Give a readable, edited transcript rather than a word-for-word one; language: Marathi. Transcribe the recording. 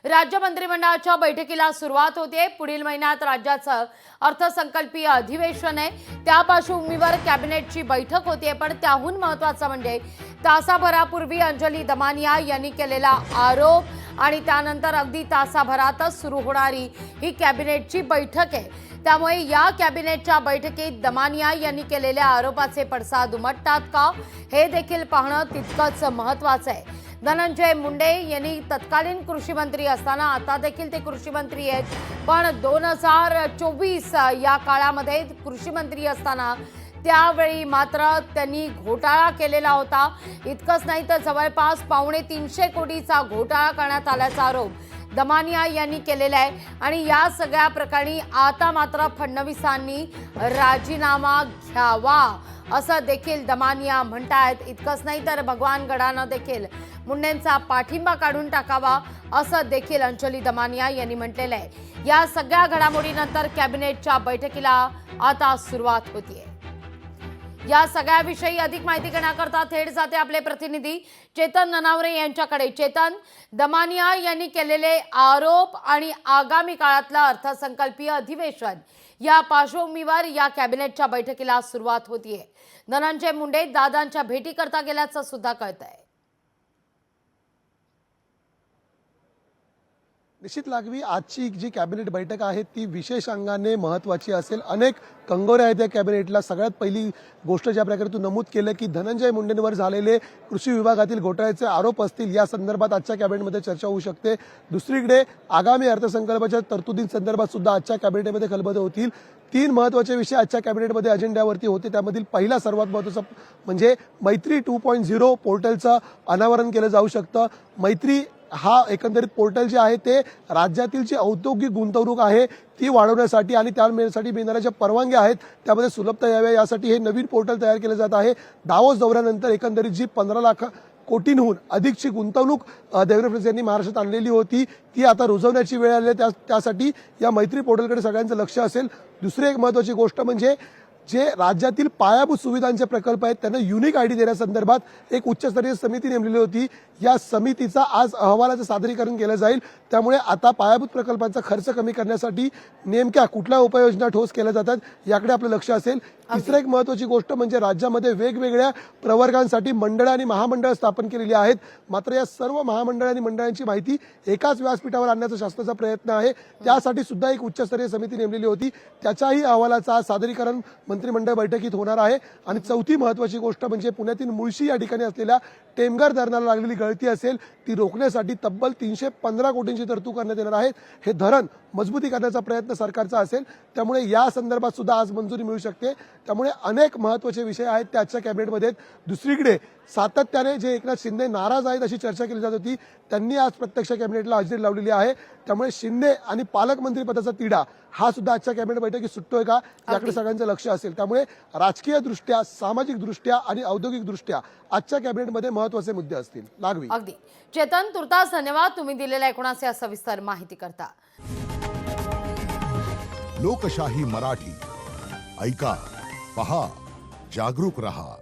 राज्य मंत्रिमंडळाच्या बैठकीला सुरुवात होते। पुढील महिन्यात राज्याचं अर्थसंकल्पीय अधिवेशन आहे। त्या पार्श्वभूमीवर कॅबिनेटची बैठक होते। पण त्याहून महत्त्वाचं म्हणजे तासाभरापूर्वी अंजली दमानिया यांनी केलेला आरोप आणि त्यानंतर अगदी तासाभरातच सुरू होणारी ही कॅबिनेटची बैठक आहे। त्यामुळे या कॅबिनेटच्या बैठकीत दमानिया यांनी केलेल्या आरोपाचे पडसाद उमटतात का हे देखील पाहणं तितकंच महत्त्वाचं आहे। धनंजय मुंडे यांनी तत्कालीन कृषी मंत्री असताना आता देखील ते कृषी मंत्री आहेत, पण 2024 या काळामध्ये कृषी मंत्री असताना त्यावेळी मात्र त्यांनी घोटाळा केलेला होता। इतकंच नाही तर जवळपास 350 कोटीचा घोटाळा करण्यात आल्याचा आरोप दमानिया यांनी केलेला आहे। आणि या सगळ्या प्रकरणी आता मात्र फडणवीसांनी राजीनामा घ्यावा असं देखील दमानिया म्हणतायत। इतकंच नाही तर भगवान गडानं देखील मुंडेंचा पाठिंबा काढून टाकावा असं देखील अंजली दमानिया यांनी म्हटलेलं आहे। या सगळ्या घडामोडीनंतर कॅबिनेटच्या बैठकीला आता सुरुवात होतीये। या सगळ्याविषयी अधिक माहिती घेण्याकरता थेट जाते आपले प्रतिनिधी चेतन ननावरे यांच्याकडे। चेतन, दमानिया यांनी केलेले आरोप आणि आगामी काळातलं अर्थसंकल्पीय अधिवेशन या पार्श्वभूमीवर या कॅबिनेटच्या बैठकीला सुरुवात होतीये। धनंजय मुंडे दादांच्या भेटी करता गेल्याचं सुद्धा कळतंय। निश्चित लागवी आजची जी कॅबिनेट बैठक आहे ती विशेष अंगाने महत्त्वाची असेल। अनेक कंगोऱ्या आहेत या कॅबिनेटला। सगळ्यात पहिली गोष्ट ज्या प्रकारे तू नमूद केलं की धनंजय मुंडेंवर झालेले कृषी विभागातील घोटाळ्याचे आरोप असतील, या संदर्भात आजच्या कॅबिनेटमध्ये चर्चा होऊ शकते। दुसरीकडे आगामी अर्थसंकल्पाच्या तरतुदींसंदर्भात सुद्धा आजच्या कॅबिनेटमध्ये खलबतं होतील। 3 महत्त्वाचे विषय आजच्या कॅबिनेटमध्ये अजेंड्यावरती होते। त्यामधील पहिला सर्वात महत्त्वाचा म्हणजे मैत्री 2.0 पोर्टलचं अनावरण केलं जाऊ शकतं। मैत्री हा एकंदरीत पोर्टल जे आहे ते राज्यातील जी औद्योगिक गुंतवणूक आहे ती वाढवण्यासाठी आणि त्यासाठी मिळणाऱ्या ज्या परवानग्या आहेत त्यामध्ये सुलभता याव्या यासाठी हे नवीन पोर्टल तयार केलं जात आहे। दावोस दौऱ्यानंतर एकंदरीत जी 15 लाख कोटींहून अधिकची गुंतवणूक देवेंद्र फडणवीस यांनी महाराष्ट्रात आणलेली होती ती आता रुजवण्याची वेळ आली आहे। त्यासाठी या मैत्री पोर्टलकडे सगळ्यांचं लक्ष असेल। दुसरी एक महत्त्वाची गोष्ट म्हणजे जे राज्यातील पायाभूत सुविधांचे प्रकल्प आहेत त्यांना युनिक आयडी देण्यासंदर्भात एक उच्चस्तरीय समिती नेमलेली होती। या समितीचा आज अहवालाचं सादरीकरण केलं जाईल। त्यामुळे आता पायाभूत प्रकल्पांचा खर्च कमी करण्यासाठी नेमक्या कुठल्या उपाययोजना ठोस केल्या जातात याकडे आपलं लक्ष असेल। तिसरी एक महत्त्वाची गोष्ट म्हणजे राज्यामध्ये वेगवेगळ्या प्रवर्गांसाठी मंडळं आणि महामंडळं स्थापन केलेली आहेत। मात्र या सर्व महामंडळ आणि मंडळांची माहिती एकाच व्यासपीठावर आणण्याचा शासनाचा प्रयत्न आहे। त्यासाठी सुद्धा एक उच्चस्तरीय समिती नेमलेली होती। त्याच्याही अहवालाचं आज सादरीकरण मंत्रिमंडळ बैठकीत होणार आहे। आणि चौथी महत्त्वाची गोष्ट म्हणजे पुण्यातील मुळशी या ठिकाणी असलेल्या टेमघर धरणाला लागलेली गळती असेल ती रोखण्यासाठी तब्बल 315 कोटींची तरतूद करण्यात येणार आहे। हे धरण मजबूती करण्याचा प्रयत्न सरकारचा असेल। त्यामुळे या संदर्भात सुद्धा आज मंजुरी मिळू शकते। त्यामुळे अनेक महत्त्वाचे विषय आहेत त्या आजच्या कॅबिनेटमध्ये। दुसरीकडे सातत्याने जे एकनाथ शिंदे नाराज आहेत अशी चर्चा केली जात होती, त्यांनी आज प्रत्यक्ष कॅबिनेटला हजेरी लावलेली आहे। त्यामुळे शिंदे आणि पालकमंत्री पदाचा तिढा हा सुद्धा आजच्या कॅबिनेट बैठकीत सुटतोय का याकडे सगळ्यांचं लक्ष असेल। त्यामुळे राजकीय दृष्ट्या, सामाजिक दृष्ट्या आणि औद्योगिक दृष्ट्या आजच्या कॅबिनेटमध्ये महत्त्वाचे मुद्दे असतील। लागवी अगदी चेतन, तुर्तास धन्यवाद तुम्ही दिलेल्या एकूणाचे सविस्तर माहिती करता। लोकशाही मराठी ऐका, पहा, जागरूक रहा।